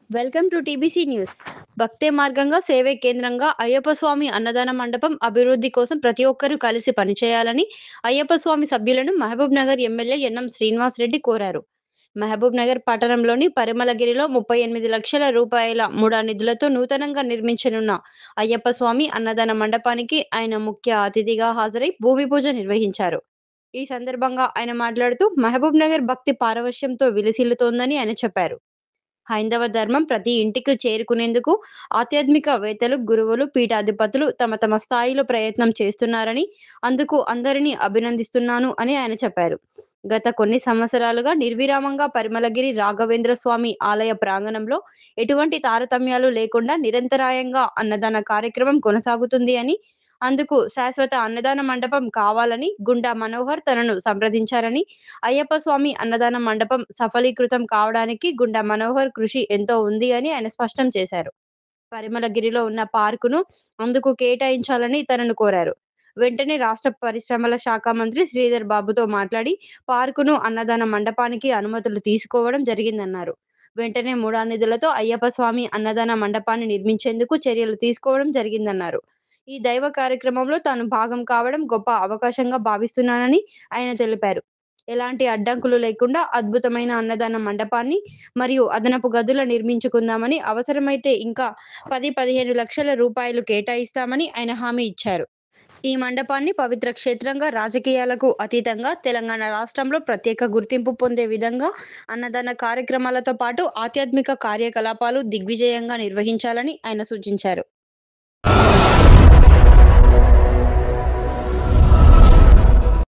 Welcome to TBC news. భక్తే మార్గంగా సేవే కేంద్రంగా అయ్యప్ప స్వామి అన్నదాన మండపం అభివృద్ధి కోసం ప్రతి ఒక్కరూ కలిసి పనిచేయాలని అయ్యప్ప స్వామి సభ్యులను మహబూబ్ నగర్ ఎమ్మెల్యే ఎన్ఎం శ్రీనివాస్ రెడ్డి కోరారు. మహబూబ్ నగర్ పట్టణంలోని పరిమళగిరిలో 38 లక్షల రూపాయల ముడా నిధులతో నూతనంగా నిర్మించనున్న అయ్యప్ప స్వామి అన్నదాన మండపానికి ఆయన ముఖ్య అతిథిగా హాజరై భూమి పూజ నిర్వహించారు. ఈ సందర్భంగా ఆయన మాట్లాడుతూ మహబూబ్ నగర్ భక్తి పారవశ్యంతో విలసిల్లుతోందని ఆయన చెప్పారు. హైందవ ధర్మం ప్రతి ఇంటికి చేరుకునేందుకు ఆధ్యాత్మికవేత్తలు, గురువులు, పీఠాధిపతులు తమ తమ స్థాయిలో ప్రయత్నం చేస్తున్నారని, అందుకు అందరినీ అభినందిస్తున్నాను అని ఆయన చెప్పారు. గత కొన్ని సంవత్సరాలుగా నిర్విరామంగా పరిమళగిరి రాఘవేంద్ర స్వామి ఆలయ ప్రాంగణంలో ఎటువంటి తారతమ్యాలు లేకుండా నిరంతరాయంగా అన్నదాన కార్యక్రమం కొనసాగుతుంది అని, అందుకు శాశ్వత అన్నదాన మండపం కావాలని గుండా మనోహర్ తనను సంప్రదించారని, అయ్యప్ప స్వామి అన్నదాన మండపం సఫలీకృతం కావడానికి గుండా మనోహర్ కృషి ఎంతో ఉంది అని ఆయన స్పష్టం చేశారు. పరిమళగిరిలో ఉన్న పార్కును అందుకు కేటాయించాలని తనను కోరారు. వెంటనే రాష్ట్ర పరిశ్రమల శాఖ మంత్రి శ్రీధర్ బాబుతో మాట్లాడి పార్కును, అన్నదాన మండపానికి అనుమతులు తీసుకోవడం జరిగిందన్నారు. వెంటనే ముడా నిధులతో అయ్యప్ప స్వామి అన్నదాన మండపాన్ని నిర్మించేందుకు చర్యలు తీసుకోవడం జరిగిందన్నారు. ఈ దైవ కార్యక్రమంలో తాను భాగం కావడం గొప్ప అవకాశంగా భావిస్తున్నానని ఆయన తెలిపారు. ఎలాంటి అడ్డంకులు లేకుండా అద్భుతమైన అన్నదాన మండపాన్ని మరియు అదనపు గదుల నిర్మించుకుందామని, అవసరమైతే ఇంకా 10-15 లక్షల రూపాయలు కేటాయిస్తామని ఆయన హామీ ఇచ్చారు. ఈ మండపాన్ని పవిత్ర క్షేత్రంగా, రాజకీయాలకు అతీతంగా తెలంగాణ రాష్ట్రంలో ప్రత్యేక గుర్తింపు పొందే విధంగా అన్నదాన కార్యక్రమాలతో పాటు ఆధ్యాత్మిక కార్యకలాపాలు దిగ్విజయంగా నిర్వహించాలని ఆయన సూచించారు.